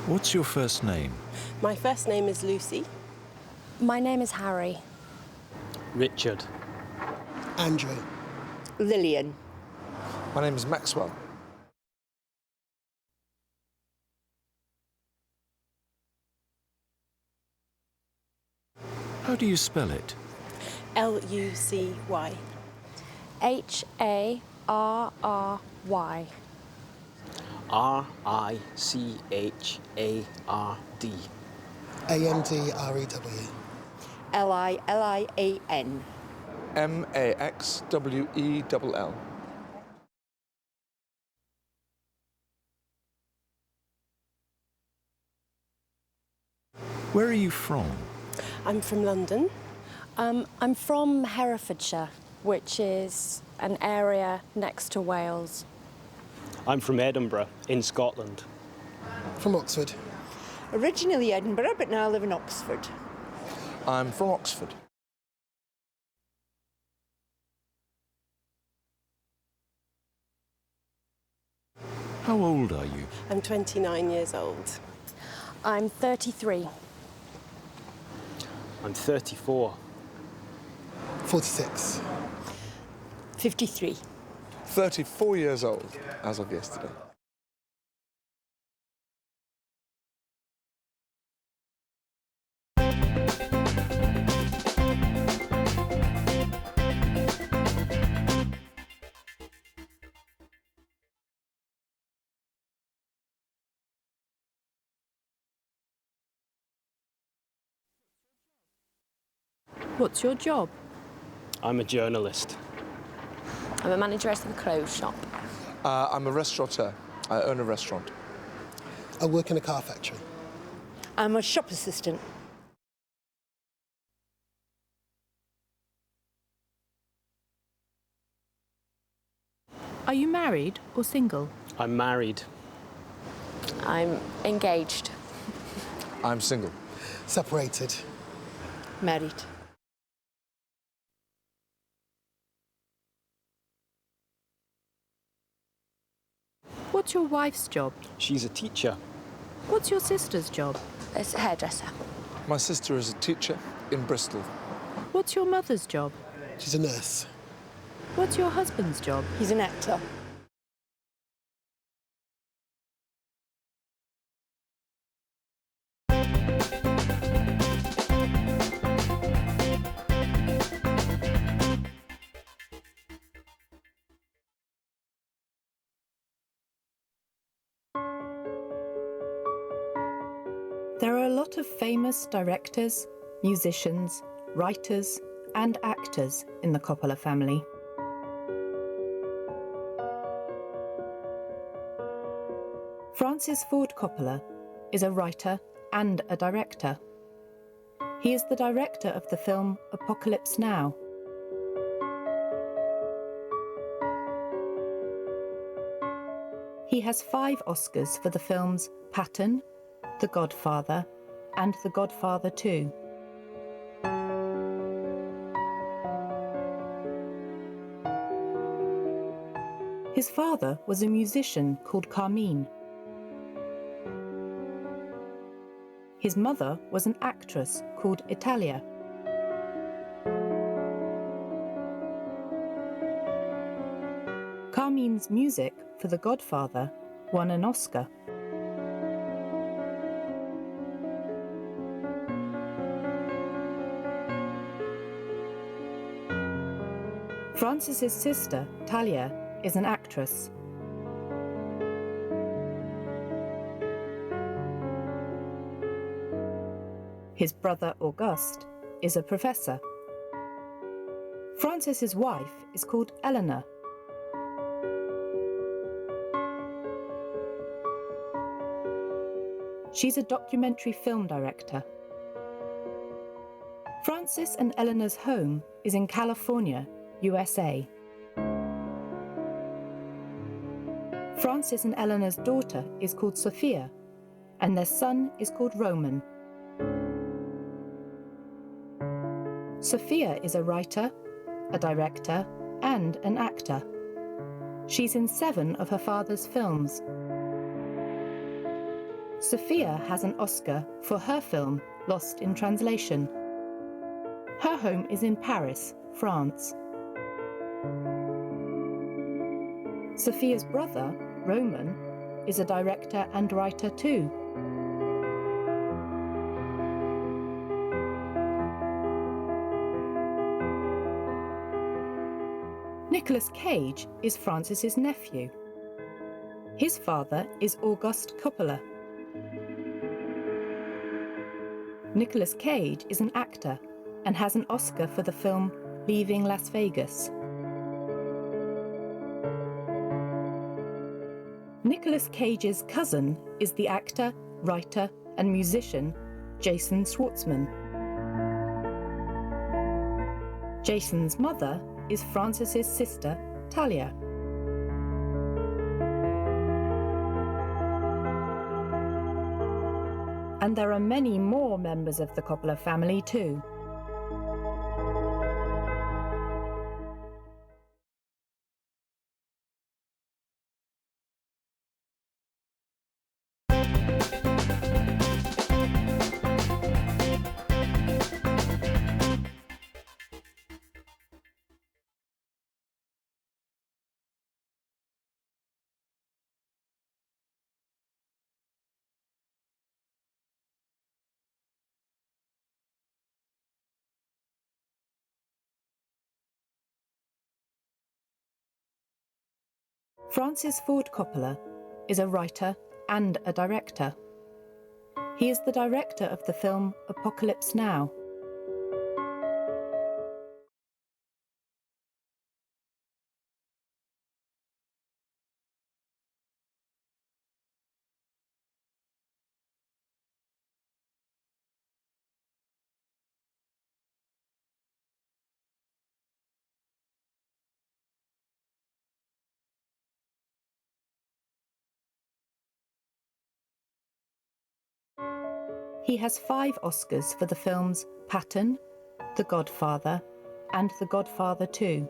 What's your first name? My first name is Lucy. My name is Harry. Richard. Andrew. Lillian. My name is Maxwell. How do you spell it? Lucy. Harry. Richard. Amdrew. Lian. Maxwell. Where are you from? I'm from London. I'm from Herefordshire, which is an area next to Wales. I'm from Edinburgh, in Scotland. From Oxford. Originally Edinburgh, but now I live in Oxford. I'm from Oxford. How old are you? I'm 29 years old. I'm 33. I'm 34. 46. 53. 34 years old, as of yesterday. What's your job? I'm a journalist. I'm a manageress of a clothes shop. I'm a restaurateur. I own a restaurant. I work in a car factory. I'm a shop assistant. Are you married or single? I'm married. I'm engaged. I'm single. Separated. Married. What's your wife's job? She's a teacher. What's your sister's job? It's a hairdresser. My sister is a teacher in Bristol. What's your mother's job? She's a nurse. What's your husband's job? He's an actor. There are a lot of famous directors, musicians, writers, and actors in the Coppola family. Francis Ford Coppola is a writer and a director. He is the director of the film Apocalypse Now. He has 5 Oscars for the films Patton, The Godfather, and The Godfather 2. His father was a musician called Carmine. His mother was an actress called Italia. Carmine's music for The Godfather won an Oscar. Francis's sister, Talia, is an actress. His brother, Auguste, is a professor. Francis's wife is called Eleanor. She's a documentary film director. Francis and Eleanor's home is in California, USA. Francis and Eleanor's daughter is called Sophia, and their son is called Roman. Sophia is a writer, a director, and an actor. She's in 7 of her father's films. Sophia has an Oscar for her film, Lost in Translation. Her home is in Paris, France. Sophia's brother, Roman, is a director and writer too. Nicolas Cage is Francis's nephew. His father is Auguste Coppola. Nicolas Cage is an actor and has an Oscar for the film Leaving Las Vegas. Nicolas Cage's cousin is the actor, writer, and musician Jason Schwartzman. Jason's mother is Francis's sister, Talia. And there are many more members of the Coppola family too. Francis Ford Coppola is a writer and a director. He is the director of the film Apocalypse Now. He has 5 Oscars for the films Patton, The Godfather, and The Godfather 2.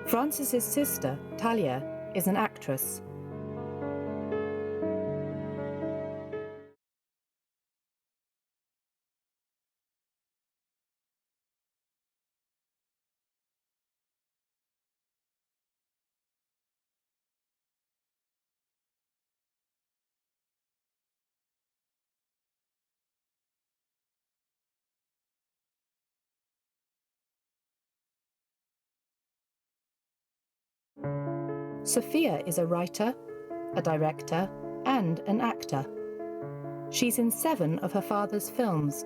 Francis's sister, Talia, is an actress. Sophia is a writer, a director, and an actor. She's in 7 of her father's films.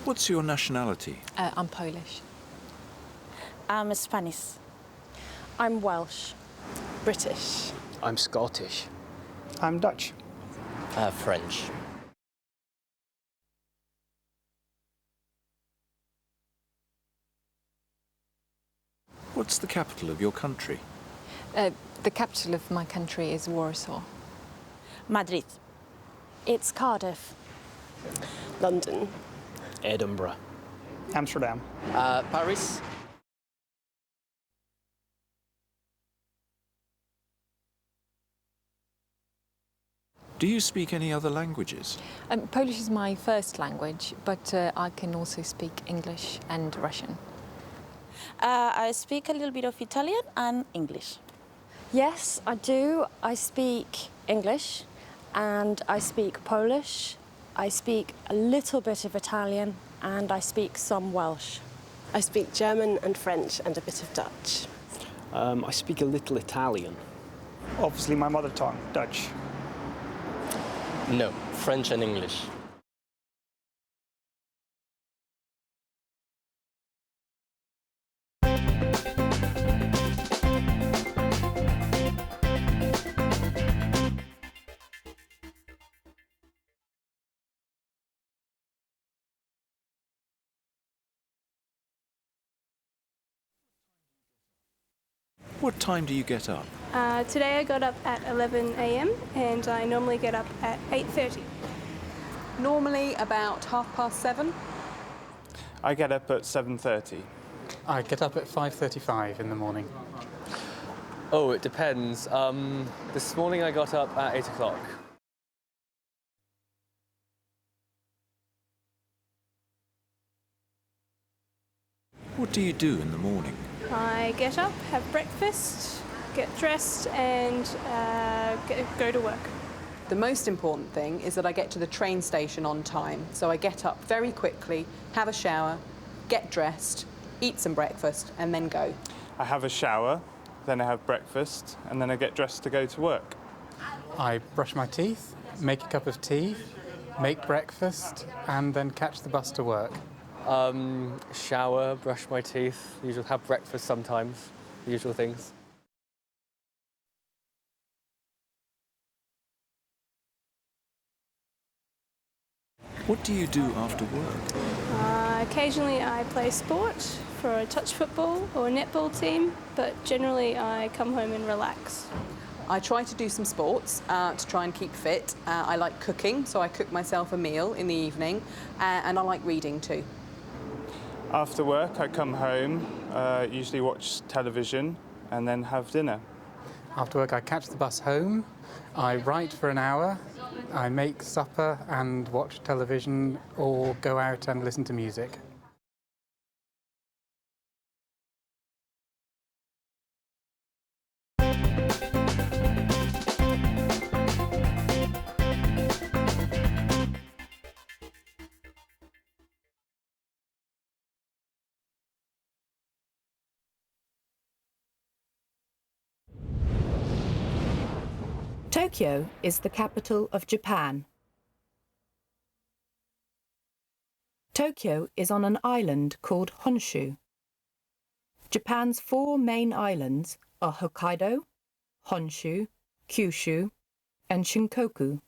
What's your nationality? I'm Polish. I'm Spanish. I'm Welsh. British. I'm Scottish. I'm Dutch. French. What's the capital of your country? The capital of my country is Warsaw. Madrid. It's Cardiff. London. Edinburgh. Amsterdam. Paris. Do you speak any other languages? Polish is my first language, but I can also speak English and Russian. I speak a little bit of Italian and English. Yes, I do. I speak English and I speak Polish. I speak a little bit of Italian and I speak some Welsh. I speak German and French and a bit of Dutch. I speak a little Italian. Obviously my mother tongue, Dutch. No, French and English. What time do you get up? Today I got up at 11 a.m. and I normally get up at 8:30. Normally about 7:30. I get up at 7:30. I get up at 5:35 in the morning. Oh, it depends. This morning I got up at 8 o'clock. What do you do in the morning? I get up, have breakfast, get dressed and go to work. The most important thing is that I get to the train station on time. So I get up very quickly, have a shower, get dressed, eat some breakfast and then go. I have a shower, then I have breakfast, and then I get dressed to go to work. I brush my teeth, make a cup of tea, make breakfast, and then catch the bus to work. Shower, brush my teeth, usually have breakfast sometimes, the usual things. What do you do after work? Occasionally I play sport for a touch football or a netball team, but generally I come home and relax. I try to do some sports to try and keep fit. I like cooking, so I cook myself a meal in the evening, and I like reading too. After work, I come home, usually watch television, and then have dinner. After work I catch the bus home, I write for an hour, I make supper and watch television or go out and listen to music. Tokyo is the capital of Japan. Tokyo is on an island called Honshu. Japan's 4 main islands are Hokkaido, Honshu, Kyushu, and Shikoku.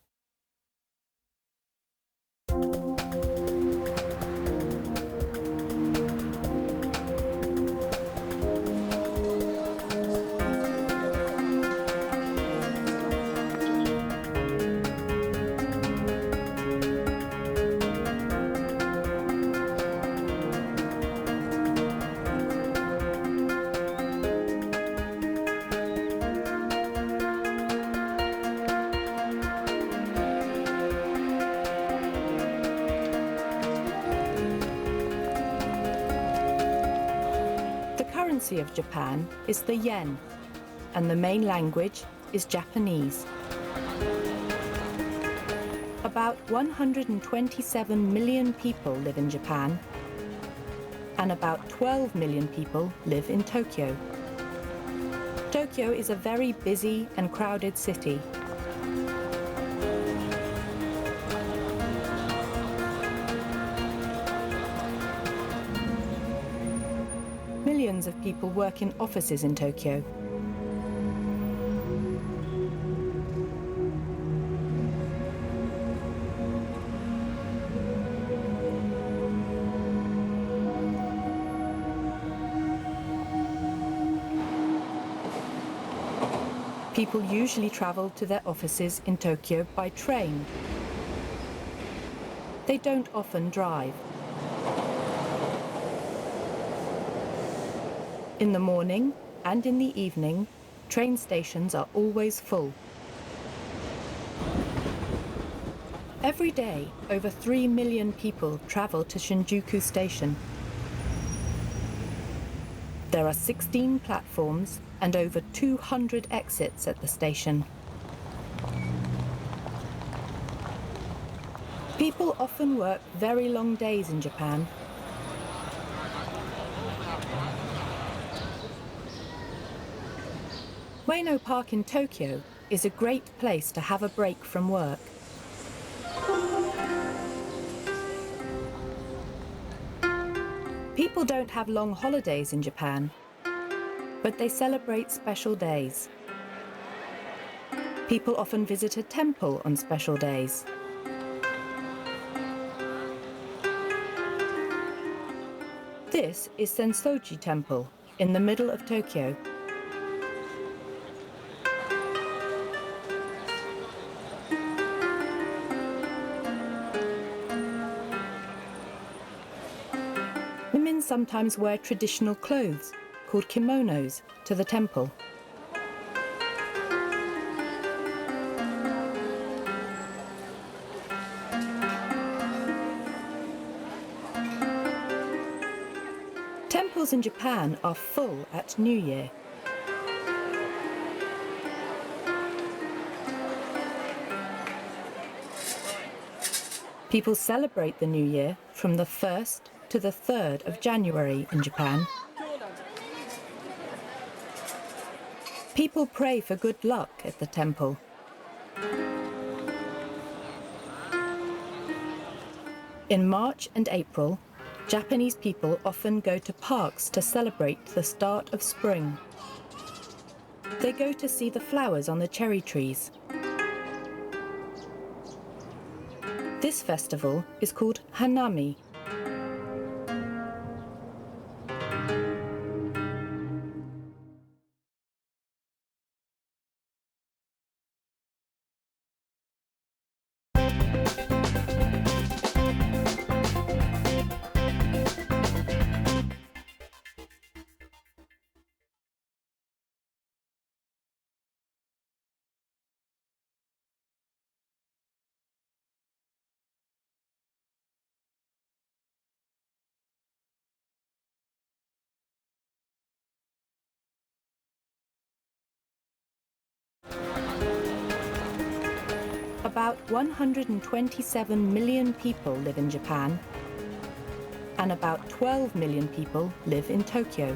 The currency of Japan is the yen, and the main language is Japanese. About 127 million people live in Japan, and about 12 million people live in Tokyo. Tokyo is a very busy and crowded city. Millions of people work in offices in Tokyo. People usually travel to their offices in Tokyo by train. They don't often drive. In the morning and in the evening, train stations are always full. Every day, over 3 million people travel to Shinjuku Station. There are 16 platforms and over 200 exits at the station. People often work very long days in Japan. Ueno Park in Tokyo is a great place to have a break from work. People don't have long holidays in Japan, but they celebrate special days. People often visit a temple on special days. This is Sensoji Temple in the middle of Tokyo. Women sometimes wear traditional clothes, called kimonos, to the temple. Temples in Japan are full at New Year. People celebrate the New Year from the 1st to the 3rd of January in Japan. People pray for good luck at the temple. In March and April, Japanese people often go to parks to celebrate the start of spring. They go to see the flowers on the cherry trees. This festival is called Hanami. About 127 million people live in Japan, and about 12 million people live in Tokyo.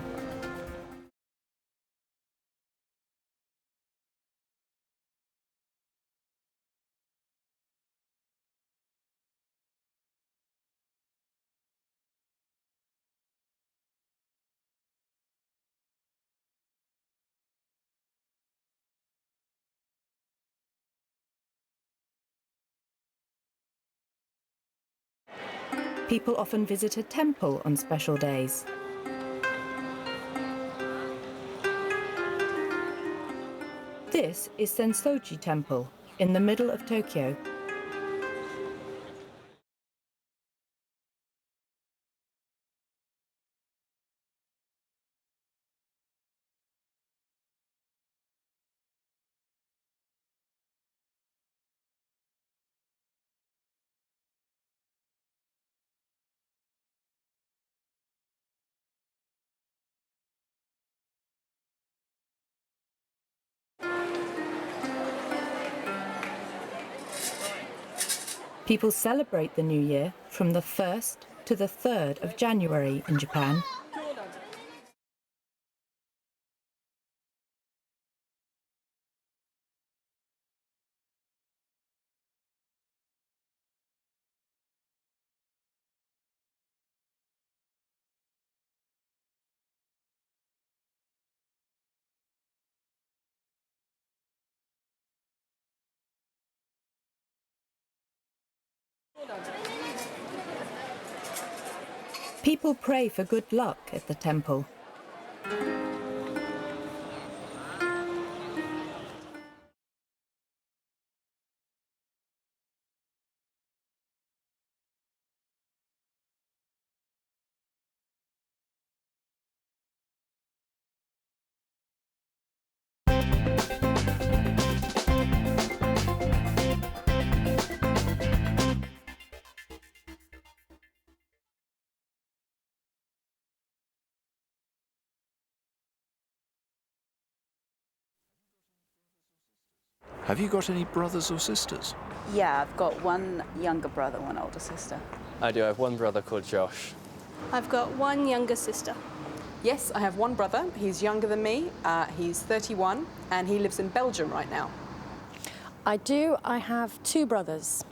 People often visit a temple on special days. This is Sensoji Temple in the middle of Tokyo. People celebrate the New Year from the 1st to the 3rd of January in Japan. People pray for good luck at the temple. Have you got any brothers or sisters? Yeah, I've got one younger brother, one older sister. I do. I have one brother called Josh. I've got one younger sister. Yes, I have one brother. He's younger than me. He's 31 and he lives in Belgium right now. I do. I have 2 brothers.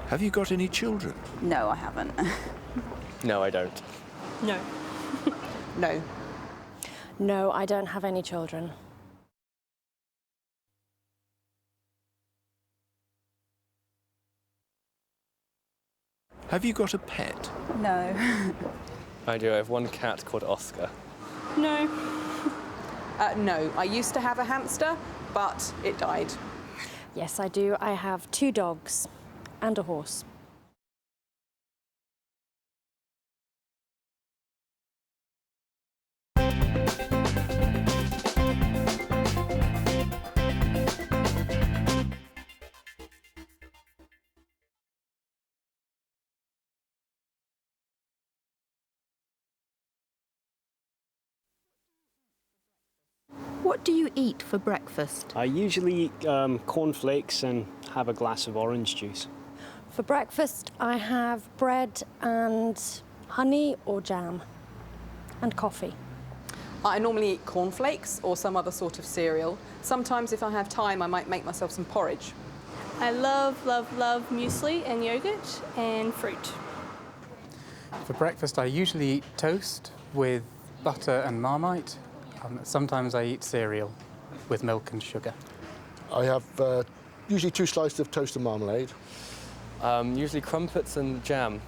Have you got any children? No, I haven't. No, I don't. No. No. No, I don't have any children. Have you got a pet? No. I do. I have one cat called Oscar. No. No, I used to have a hamster, but it died. Yes, I do. I have 2 dogs and a horse. What do you eat for breakfast? I usually eat cornflakes and have a glass of orange juice. For breakfast, I have bread and honey or jam and coffee. I normally eat cornflakes or some other sort of cereal. Sometimes if I have time, I might make myself some porridge. I love, love, love muesli and yogurt and fruit. For breakfast, I usually eat toast with butter and Marmite. Sometimes I eat cereal with milk and sugar. I have usually 2 slices of toast and marmalade. Usually crumpets and jam.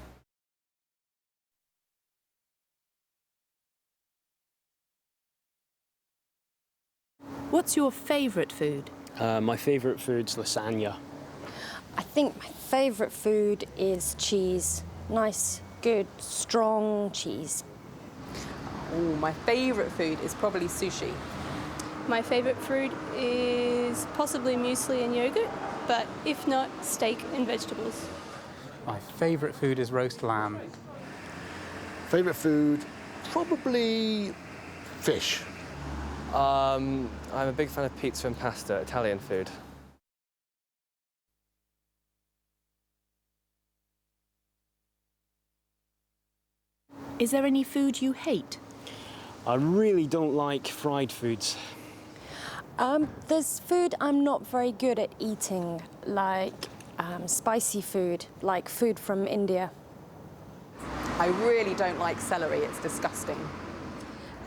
What's your favourite food? My favourite food's lasagna. I think my favourite food is cheese. Nice, good, strong cheese. Oh, my favourite food is probably sushi. My favourite food is possibly muesli and yogurt, but if not, steak and vegetables. My favourite food is roast lamb. Favourite food, probably fish. I'm a big fan of pizza and pasta, Italian food. Is there any food you hate? I really don't like fried foods. There's food I'm not very good at eating, like spicy food, like food from India. I really don't like celery, it's disgusting.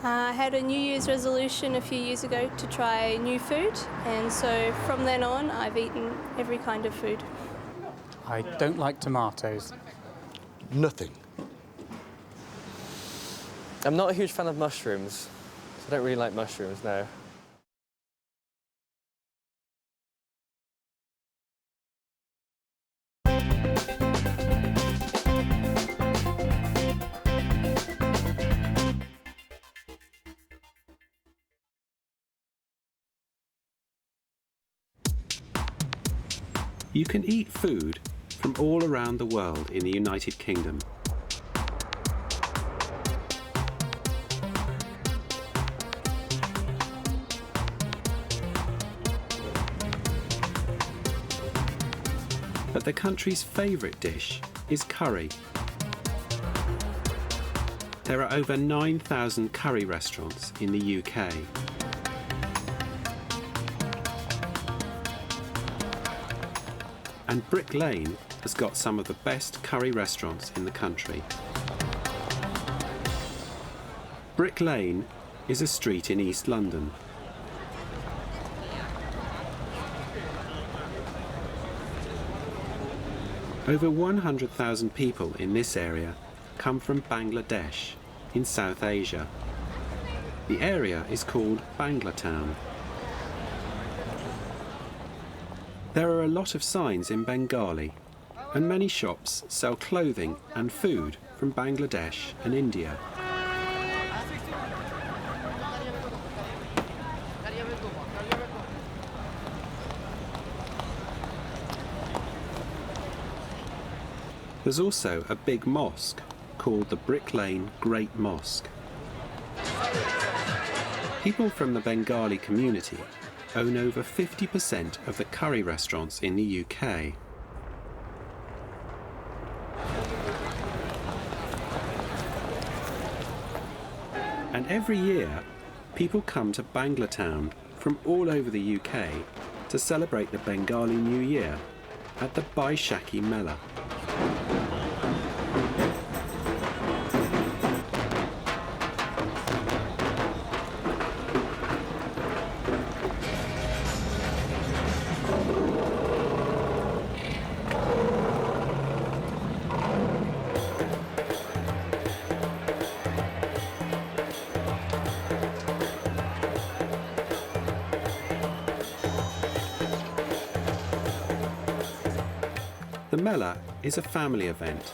I had a New Year's resolution a few years ago to try new food, and so from then on I've eaten every kind of food. I don't like tomatoes. Nothing. I'm not a huge fan of mushrooms, so I don't really like mushrooms, no. You can eat food from all around the world in the United Kingdom. But the country's favourite dish is curry. There are over 9,000 curry restaurants in the UK. And Brick Lane has got some of the best curry restaurants in the country. Brick Lane is a street in East London Over 100,000 people in this area come from Bangladesh in South Asia. The area is called Bangla Town. There are a lot of signs in Bengali, and many shops sell clothing and food from Bangladesh and India. There's also a big mosque called the Brick Lane Great Mosque. People from the Bengali community own over 50% of the curry restaurants in the UK. And every year, people come to Bangla Town from all over the UK to celebrate the Bengali New Year at the Baishakhi Mela. The Mela is a family event.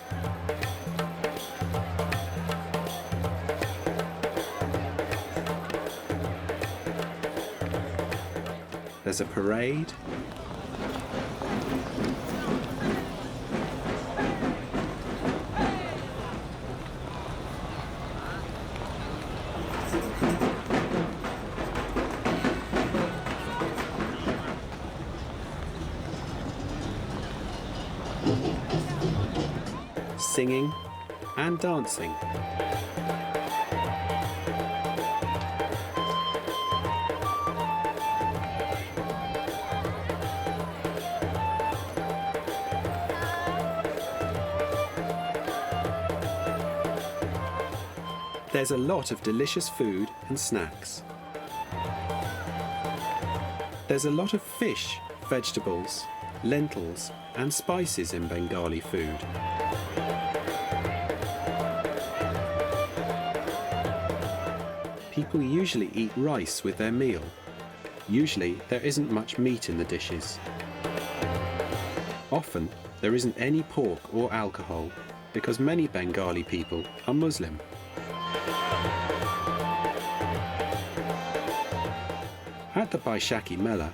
There's a parade, singing and dancing. There's a lot of delicious food and snacks. There's a lot of fish, vegetables, lentils and spices in Bengali food. People usually eat rice with their meal. Usually there isn't much meat in the dishes. Often there isn't any pork or alcohol because many Bengali people are Muslim. At the Baishakhi Mela,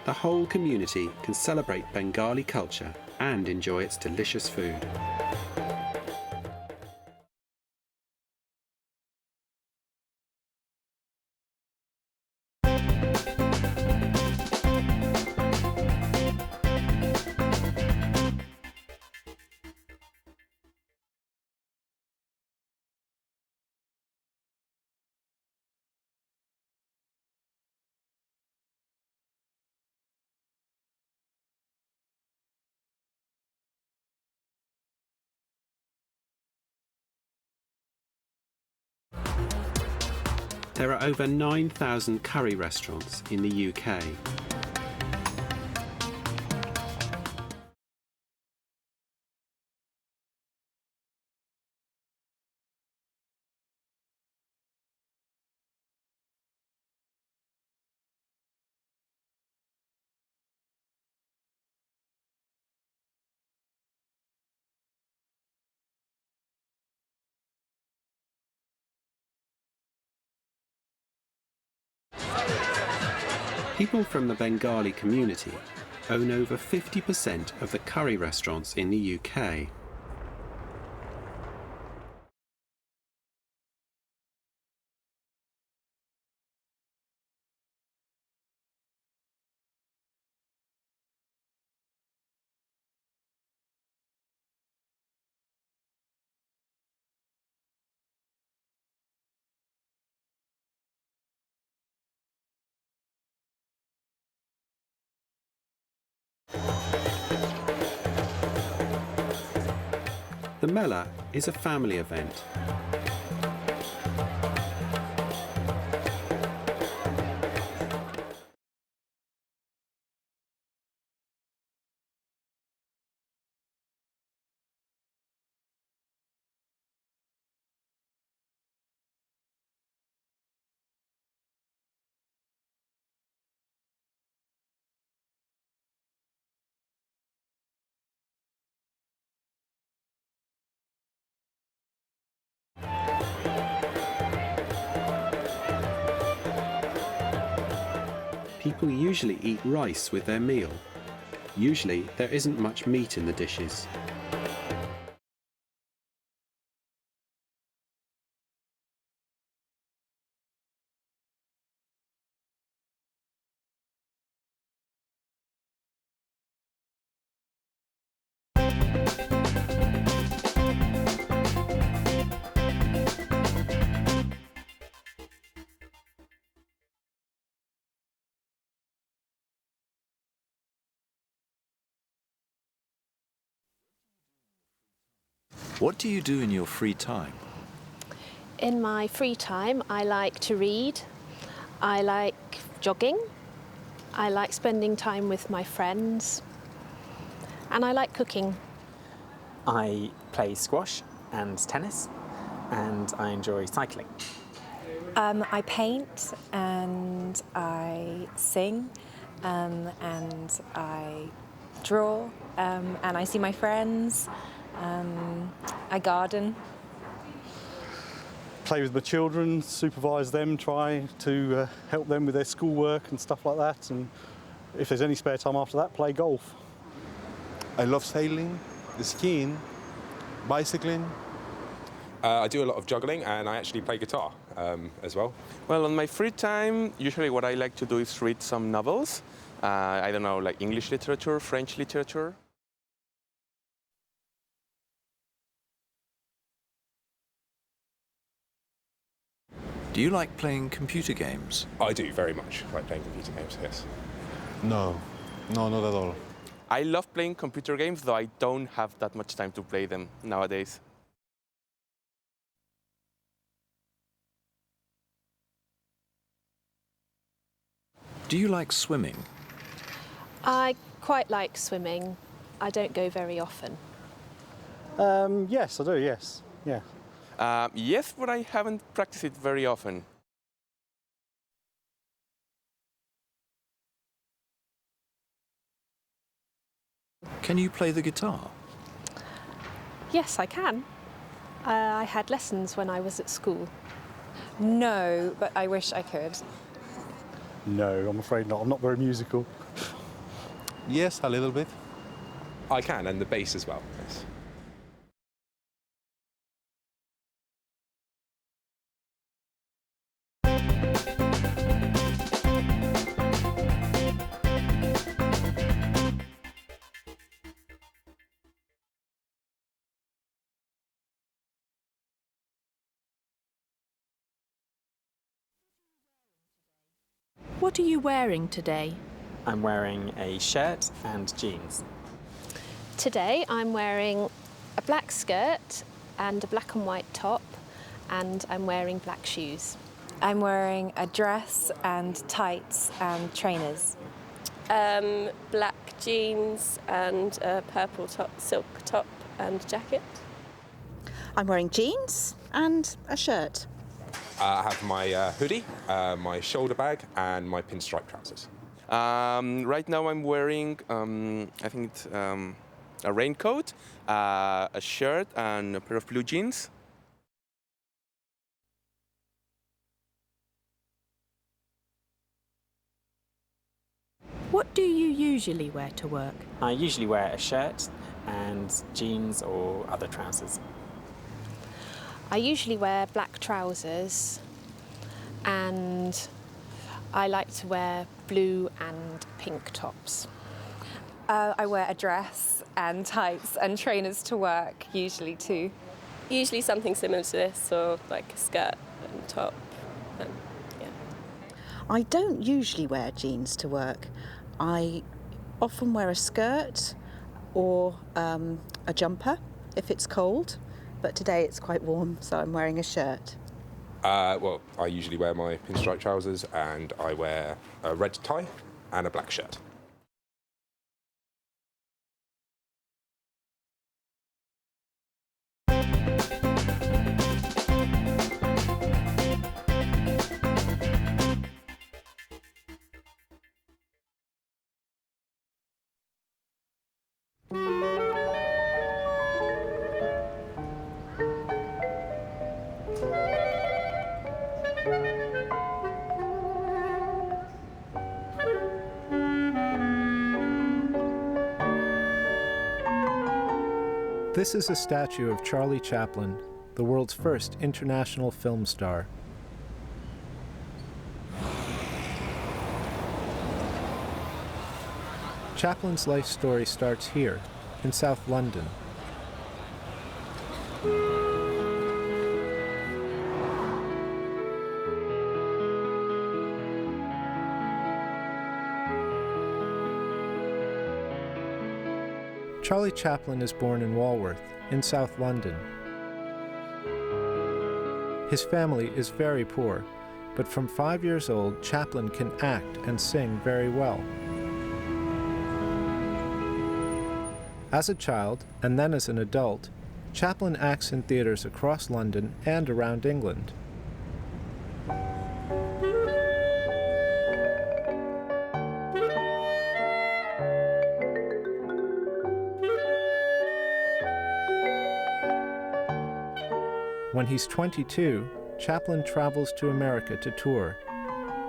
the whole community can celebrate Bengali culture and enjoy its delicious food. There are over 9,000 curry restaurants in the UK. People from the Bengali community own over 50% of the curry restaurants in the UK. The Mela is a family event. people usually eat rice with their meal. Usually there isn't much meat in the dishes. What do you do in your free time? In my free time, I like to read, I like jogging, I like spending time with my friends, and I like cooking. I play squash and tennis, and I enjoy cycling. I paint and I sing and I draw and I see my friends. I garden. Play with my children, supervise them, try to help them with their schoolwork and stuff like that. And if there's any spare time after that, play golf. I love sailing, skiing, bicycling. I do a lot of juggling and I actually play guitar as well. Well, on my free time, usually what I like to do is read some novels. I don't know, like English literature, French literature. Do you like playing computer games? I do very much like playing computer games, yes. No, not at all. I love playing computer games, though I don't have that much time to play them nowadays. Do you like swimming? I quite like swimming. I don't go very often. Yes, I do, yes. Yeah. Yes, but I haven't practiced it very often. Can you play the guitar? Yes, I can. I had lessons when I was at school. No, but I wish I could. No, I'm afraid not. I'm not very musical. Yes, a little bit. I can, and the bass as well, yes. What are you wearing today? I'm wearing a shirt and jeans. Today I'm wearing a black skirt and a black and white top, and I'm wearing black shoes. I'm wearing a dress and tights and trainers. Black jeans and a purple silk top and jacket. I'm wearing jeans and a shirt. I have my hoodie, my shoulder bag, and my pinstripe trousers. Right now I'm wearing, I think it's a raincoat, a shirt, and a pair of blue jeans. What do you usually wear to work? I usually wear a shirt and jeans or other trousers. I usually wear black trousers, and I like to wear blue and pink tops. I wear a dress and tights and trainers to work, usually too. Usually something similar to this, or like a skirt and top. And, yeah. I don't usually wear jeans to work. I often wear a skirt or a jumper if it's cold, but today it's quite warm, so I'm wearing a shirt. Well, I usually wear my pinstripe trousers, and I wear a red tie and a black shirt. This is a statue of Charlie Chaplin, the world's first international film star. Chaplin's life story starts here, in South London. Charlie Chaplin is born in Walworth, in South London. His family is very poor, but from 5 years old, Chaplin can act and sing very well. As a child, and then as an adult, Chaplin acts in theatres across London and around England. When he's 22, Chaplin travels to America to tour.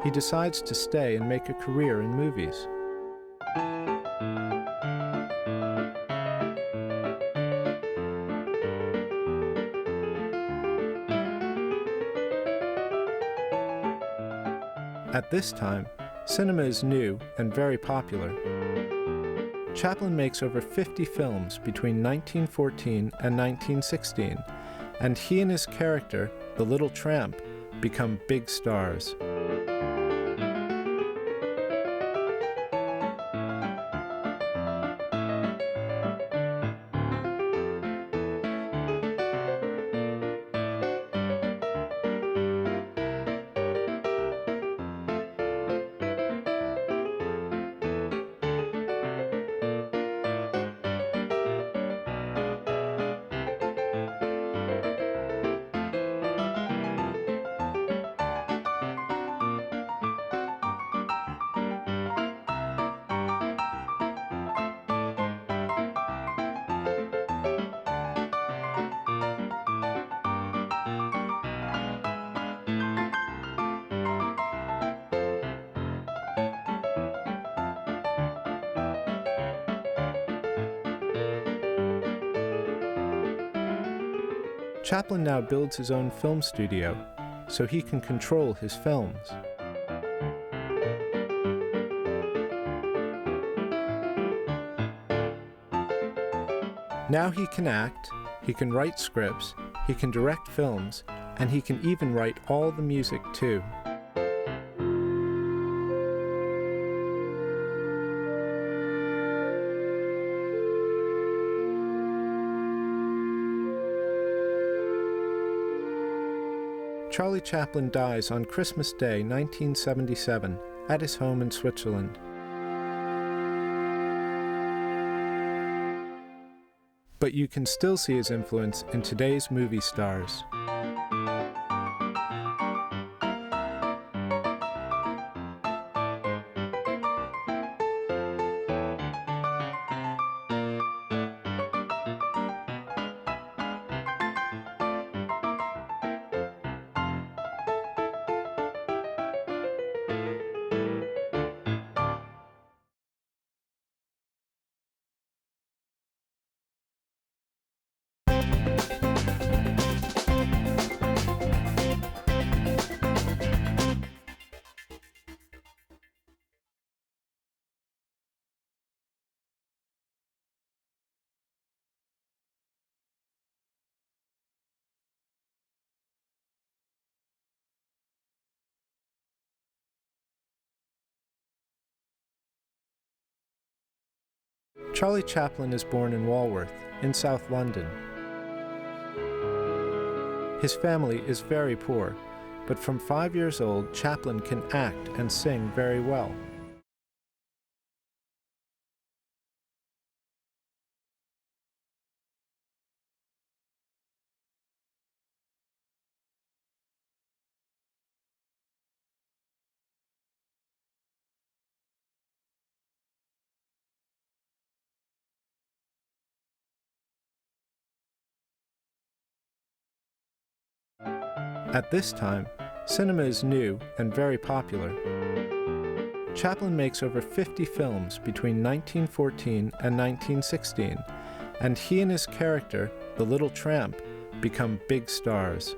He decides to stay and make a career in movies. At this time, cinema is new and very popular. Chaplin makes over 50 films between 1914 and 1916, and he and his character, the Little Tramp, become big stars. Chaplin now builds his own film studio, so he can control his films. Now he can act, he can write scripts, he can direct films, and he can even write all the music too. Charlie Chaplin dies on Christmas Day, 1977, at his home in Switzerland. But you can still see his influence in today's movie stars. Charlie Chaplin is born in Walworth, in South London. His family is very poor, but from 5 years old, Chaplin can act and sing very well. At this time, cinema is new and very popular. Chaplin makes over 50 films between 1914 and 1916, and he and his character, the little tramp, become big stars.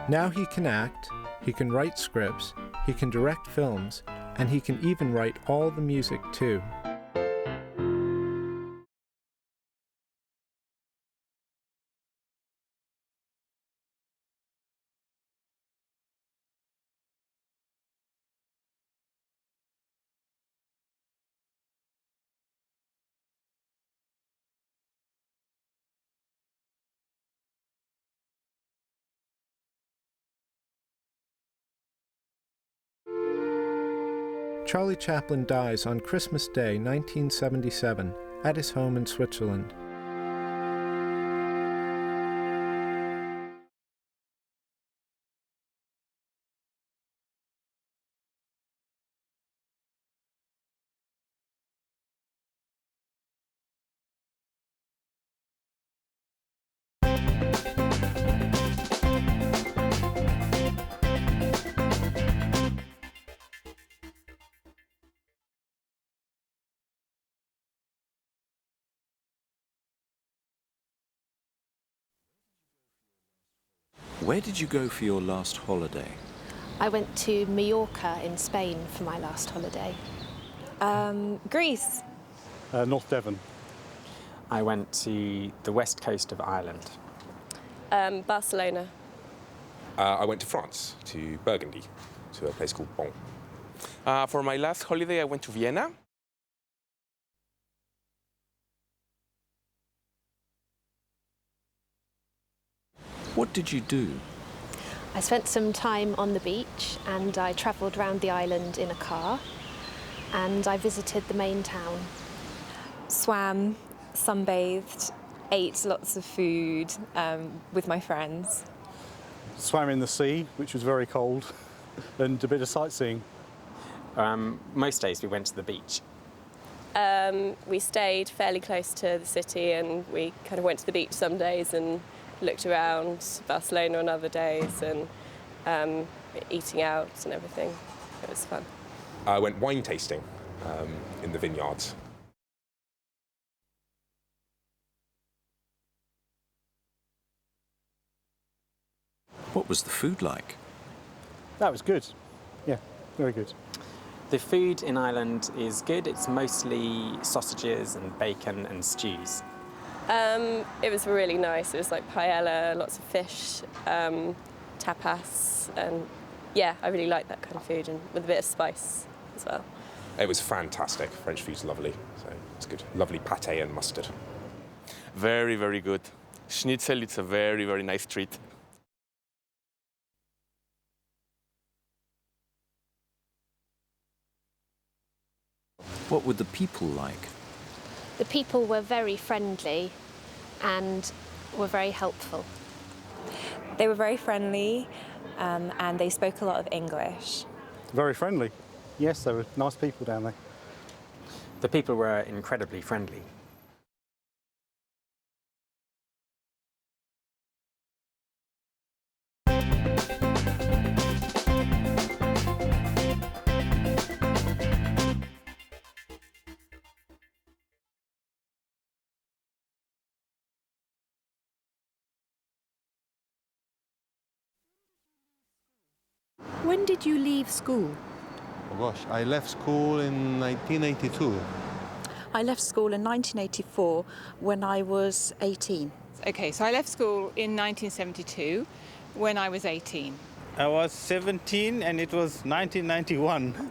Now he can act, he can write scripts, he can direct films, and he can even write all the music too. Charlie Chaplin dies on Christmas Day, 1977, at his home in Switzerland. Where did you go for your last holiday? I went to Mallorca in Spain for my last holiday. Greece. North Devon. I went to the west coast of Ireland. Barcelona. I went to France, to Burgundy, to a place called Bon. For my last holiday, I went to Vienna. What did you do? I spent some time on the beach and I travelled around the island in a car and I visited the main town. Swam, sunbathed, ate lots of food with my friends. Swam in the sea, which was very cold, and a bit of sightseeing. Most days we went to the beach. We stayed fairly close to the city and we kind of went to the beach some days and looked around Barcelona on other days and eating out and everything. It was fun. I went wine tasting in the vineyards. What was the food like? That was good. Yeah, very good. The food in Ireland is good. It's mostly sausages and bacon and stews. It was really nice. It was like paella, lots of fish, tapas, and yeah, I really like that kind of food and with a bit of spice as well. It was fantastic. French food's lovely, so it's good. Lovely pâté and mustard. Very, very good. Schnitzel, it's a very, very nice treat. What were the people like? The people were very friendly and were very helpful. They were very friendly and they spoke a lot of English. Very friendly. Yes, they were nice people down there. The people were incredibly friendly. When did you leave school? Oh gosh, I left school in 1982. I left school in 1984 when I was 18. Okay, so I left school in 1972 when I was 18. I was 17 and it was 1991.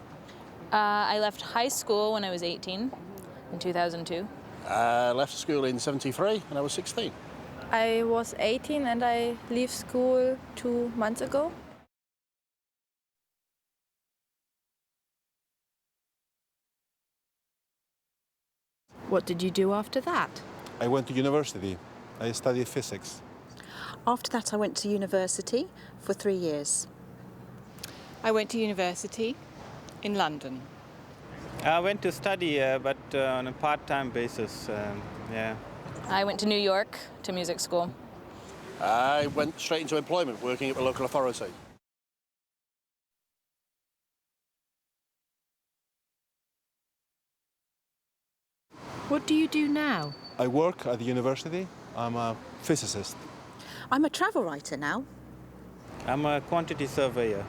I left high school when I was 18 in 2002. I left school in 73 and I was 16. I was 18 and I left school 2 months ago. What did you do after that? I went to university. I studied physics. After that, I went to university for 3 years. I went to university in London. I went to study, but on a part-time basis. Yeah. I went to New York to music school. I went straight into employment, working at the local authority. What do you do now? I work at the university. I'm a physicist. I'm a travel writer now. I'm a quantity surveyor.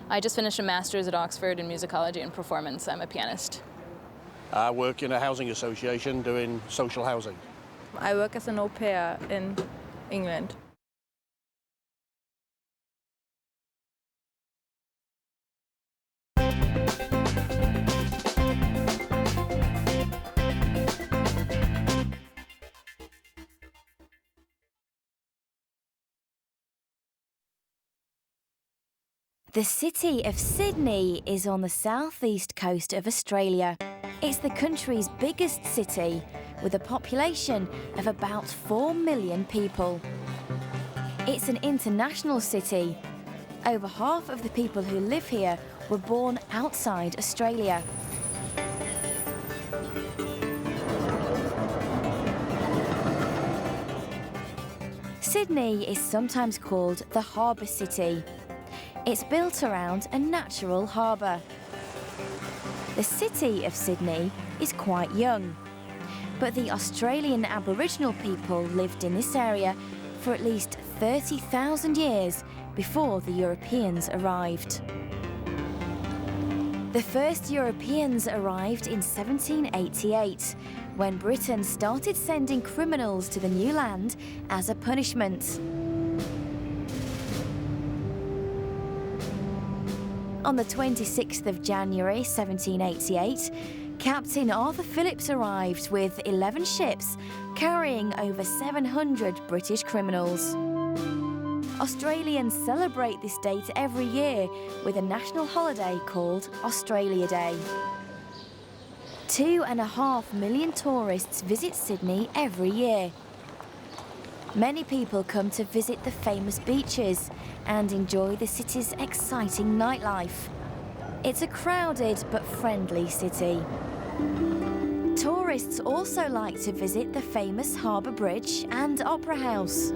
I just finished a master's at Oxford in musicology and performance. I'm a pianist. I work in a housing association doing social housing. I work as an au pair in England. The city of Sydney is on the southeast coast of Australia. It's the country's biggest city, with a population of about 4 million people. It's an international city. Over half of the people who live here were born outside Australia. Sydney is sometimes called the Harbour City. It's built around a natural harbour. The city of Sydney is quite young, but the Australian Aboriginal people lived in this area for at least 30,000 years before the Europeans arrived. The first Europeans arrived in 1788, when Britain started sending criminals to the new land as a punishment. On the 26th of January 1788, Captain Arthur Phillips arrived with 11 ships carrying over 700 British criminals. Australians celebrate this date every year with a national holiday called Australia Day. 2.5 million tourists visit Sydney every year. Many people come to visit the famous beaches and enjoy the city's exciting nightlife. It's a crowded but friendly city. Tourists also like to visit the famous Harbour Bridge and Opera House.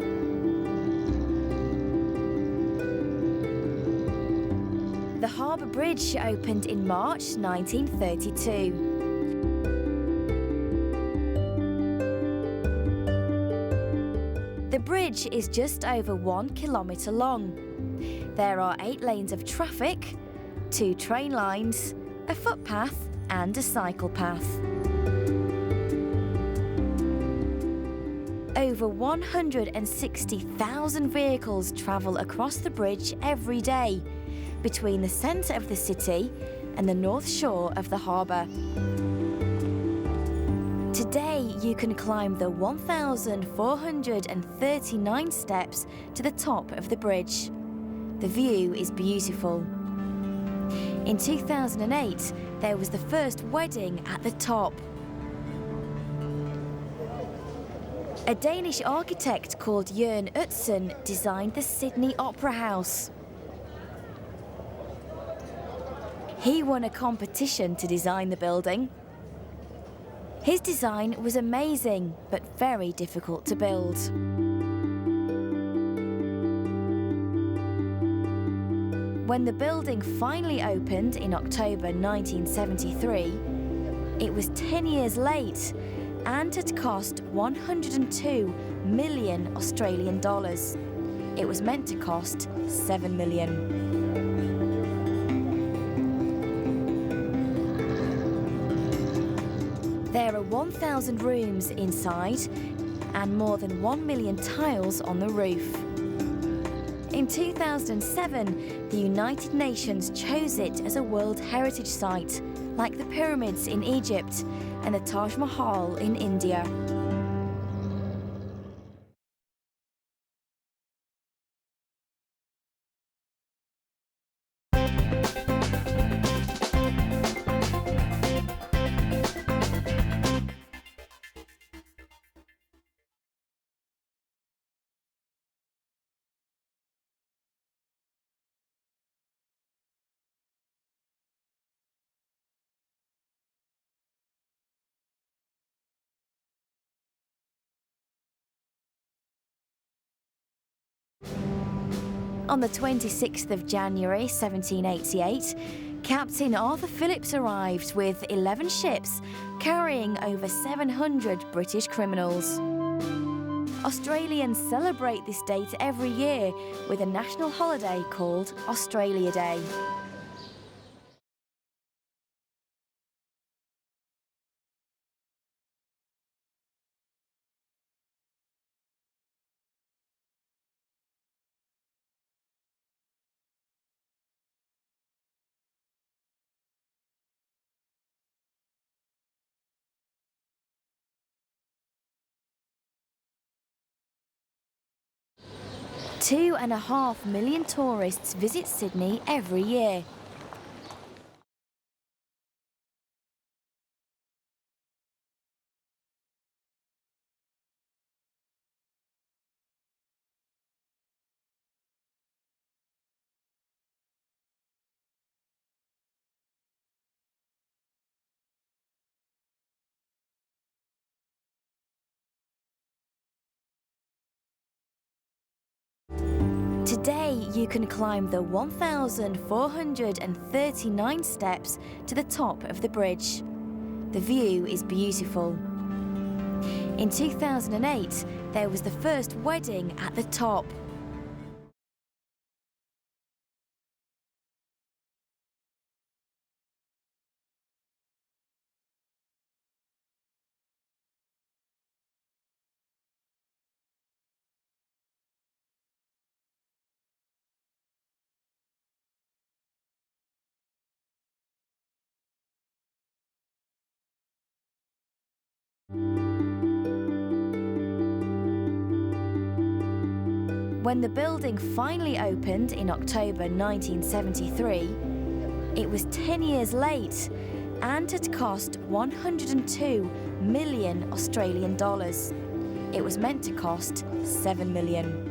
The Harbour Bridge opened in March 1932. The bridge is just over 1 kilometre long. There are 8 lanes of traffic, 2 train lines, a footpath and a cycle path. Over 160,000 vehicles travel across the bridge every day, between the centre of the city and the north shore of the harbour. Today, you can climb the 1,439 steps to the top of the bridge. The view is beautiful. In 2008, there was the first wedding at the top. A Danish architect called Jørn Utzon designed the Sydney Opera House. He won a competition to design the building. His design was amazing, but very difficult to build. When the building finally opened in October 1973, it was 10 years late and had cost 102 million Australian dollars. It was meant to cost 7 million. There are 1,000 rooms inside and more than 1 million tiles on the roof. In 2007, the United Nations chose it as a World Heritage Site, like the pyramids in Egypt and the Taj Mahal in India. On the 26th of January 1788, Captain Arthur Phillips arrived with 11 ships carrying over 700 British criminals. Australians celebrate this date every year with a national holiday called Australia Day. Two and a half million tourists visit Sydney every year. Today, you can climb the 1,439 steps to the top of the bridge. The view is beautiful. In 2008, there was the first wedding at the top. When the building finally opened in October 1973, it was 10 years late and had cost 102 million Australian dollars. It was meant to cost 7 million.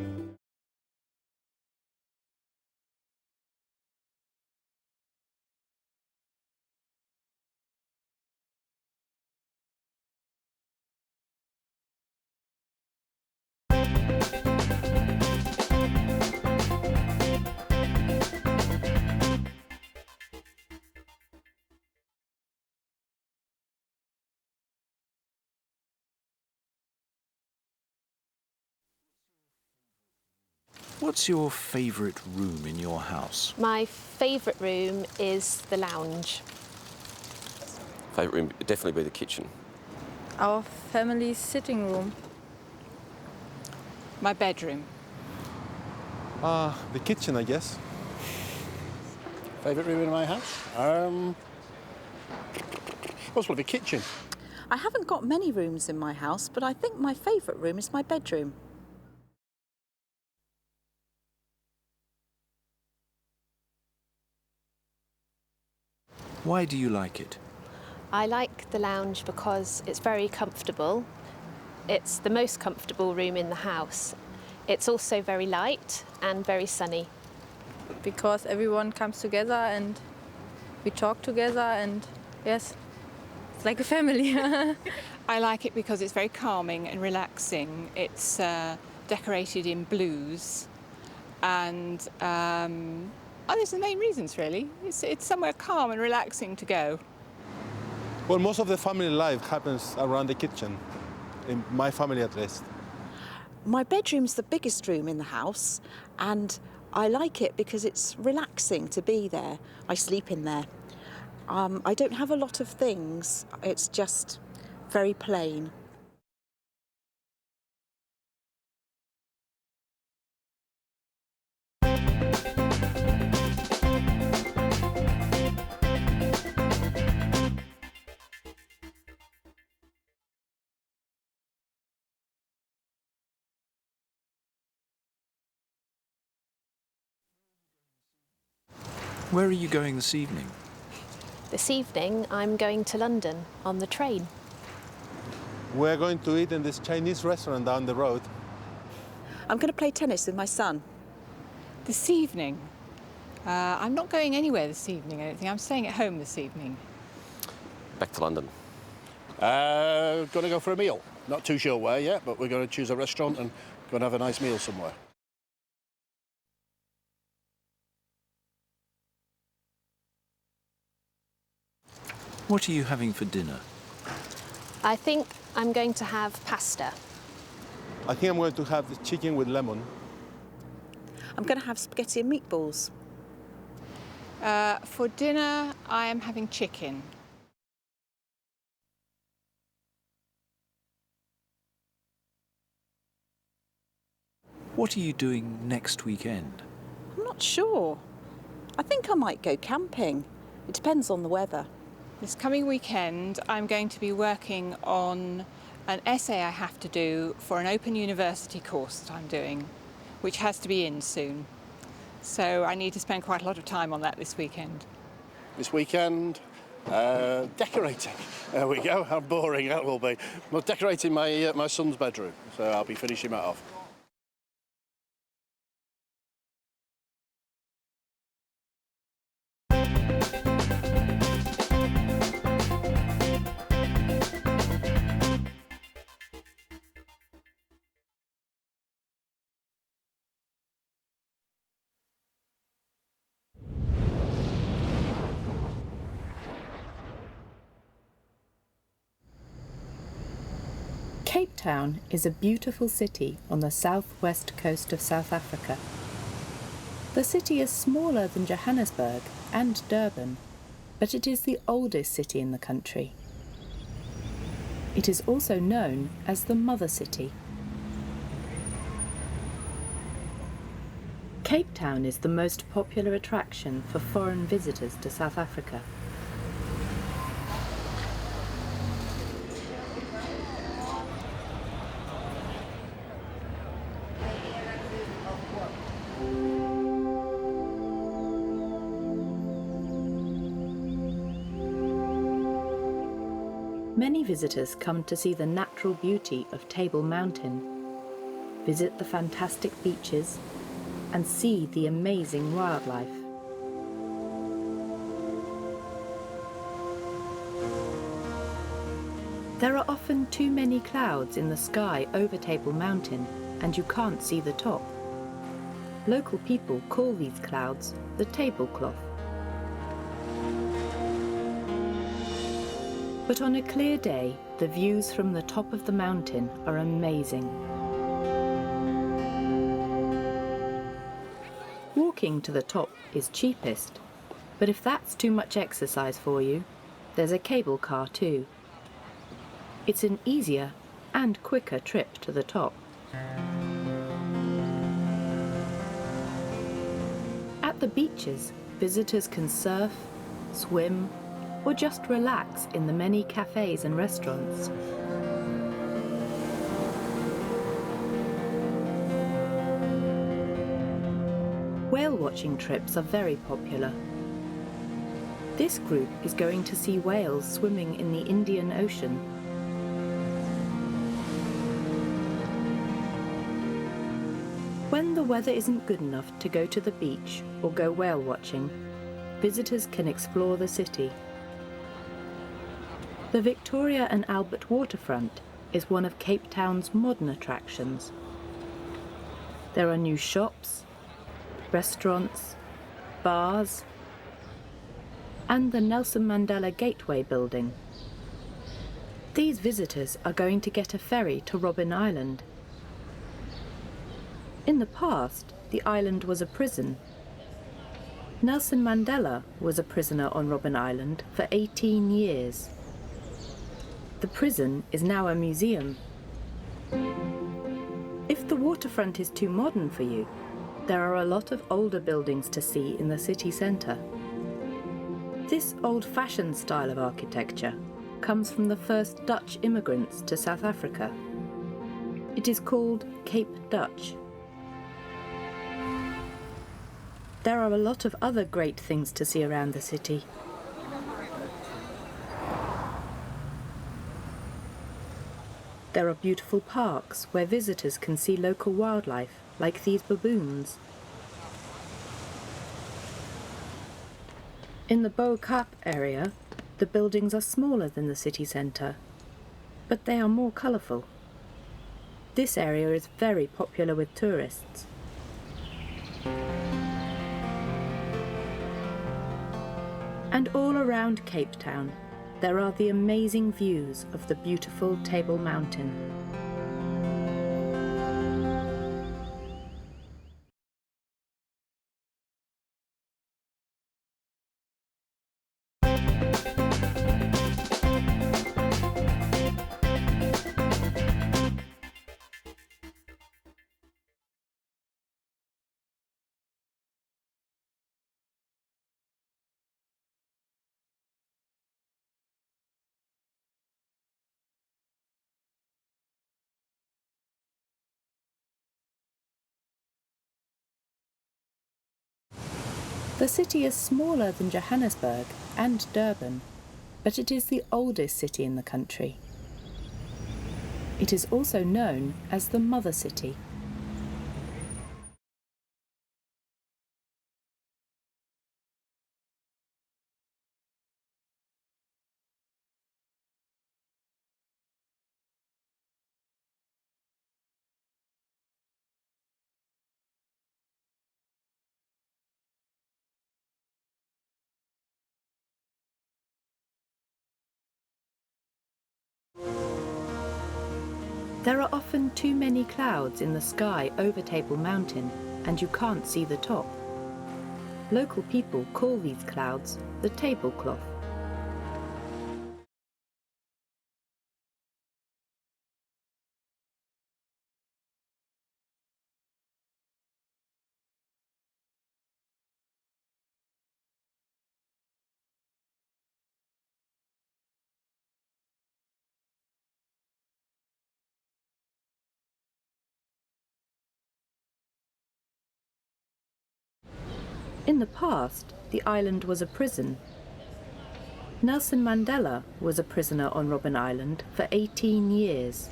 What's your favourite room in your house? My favourite room is the lounge. Favourite room would definitely be the kitchen. Our family sitting room. My bedroom. The kitchen, I guess. Favourite room in my house? Possibly the kitchen. I haven't got many rooms in my house, but I think my favourite room is my bedroom. Why do you like it? I like the lounge because it's very comfortable. It's the most comfortable room in the house. It's also very light and very sunny. Because everyone comes together and we talk together, and yes, it's like a family. I like it because it's very calming and relaxing. It's decorated in blues, and those are the main reasons, really. It's somewhere calm and relaxing to go. Well, most of the family life happens around the kitchen, in my family at least. My bedroom's the biggest room in the house, and I like it because it's relaxing to be there. I sleep in there. I don't have a lot of things. It's just very plain. Where are you going this evening? This evening, I'm going to London on the train. We're going to eat in this Chinese restaurant down the road. I'm going to play tennis with my son. This evening? I'm not going anywhere this evening, I don't think. I'm staying at home this evening. Back to London. Going to go for a meal. Not too sure where yet, but we're going to choose a restaurant and go and have a nice meal somewhere. What are you having for dinner? I think I'm going to have pasta. I think I'm going to have the chicken with lemon. I'm going to have spaghetti and meatballs. For dinner, I am having chicken. What are you doing next weekend? I'm not sure. I think I might go camping. It depends on the weather. This coming weekend, I'm going to be working on an essay I have to do for an Open University course that I'm doing, which has to be in soon. So I need to spend quite a lot of time on that this weekend. This weekend, decorating. There we go. How boring that will be. Well, decorating my son's bedroom, so I'll be finishing that off. Cape Town is a beautiful city on the southwest coast of South Africa. The city is smaller than Johannesburg and Durban, but it is the oldest city in the country. It is also known as the Mother City. Cape Town is the most popular attraction for foreign visitors to South Africa. Many visitors come to see the natural beauty of Table Mountain, visit the fantastic beaches, and see the amazing wildlife. There are often too many clouds in the sky over Table Mountain, and you can't see the top. Local people call these clouds the tablecloth. But on a clear day, the views from the top of the mountain are amazing. Walking to the top is cheapest, but if that's too much exercise for you, there's a cable car too. It's an easier and quicker trip to the top. At the beaches, visitors can surf, swim, or just relax in the many cafes and restaurants. Whale watching trips are very popular. This group is going to see whales swimming in the Indian Ocean. When the weather isn't good enough to go to the beach or go whale watching, visitors can explore the city. The Victoria and Albert waterfront is one of Cape Town's modern attractions. There are new shops, restaurants, bars, and the Nelson Mandela Gateway building. These visitors are going to get a ferry to Robben Island. In the past, the island was a prison. Nelson Mandela was a prisoner on Robben Island for 18 years. The prison is now a museum. If the waterfront is too modern for you, there are a lot of older buildings to see in the city centre. This old-fashioned style of architecture comes from the first Dutch immigrants to South Africa. It is called Cape Dutch. There are a lot of other great things to see around the city. There are beautiful parks where visitors can see local wildlife, like these baboons. In the Bo-Kaap area, the buildings are smaller than the city centre, but they are more colourful. This area is very popular with tourists. And all around Cape Town, there are the amazing views of the beautiful Table Mountain. The city is smaller than Johannesburg and Durban, but it is the oldest city in the country. It is also known as the Mother City. There are often too many clouds in the sky over Table Mountain, and you can't see the top. Local people call these clouds the tablecloth. In the past, the island was a prison. Nelson Mandela was a prisoner on Robben Island for 18 years.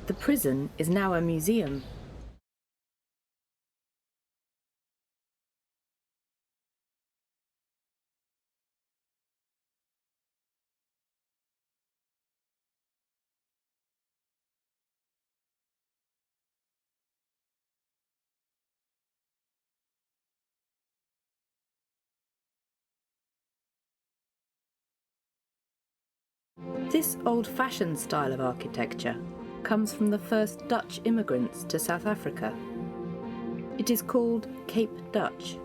The prison is now a museum. This old-fashioned style of architecture comes from the first Dutch immigrants to South Africa. It is called Cape Dutch.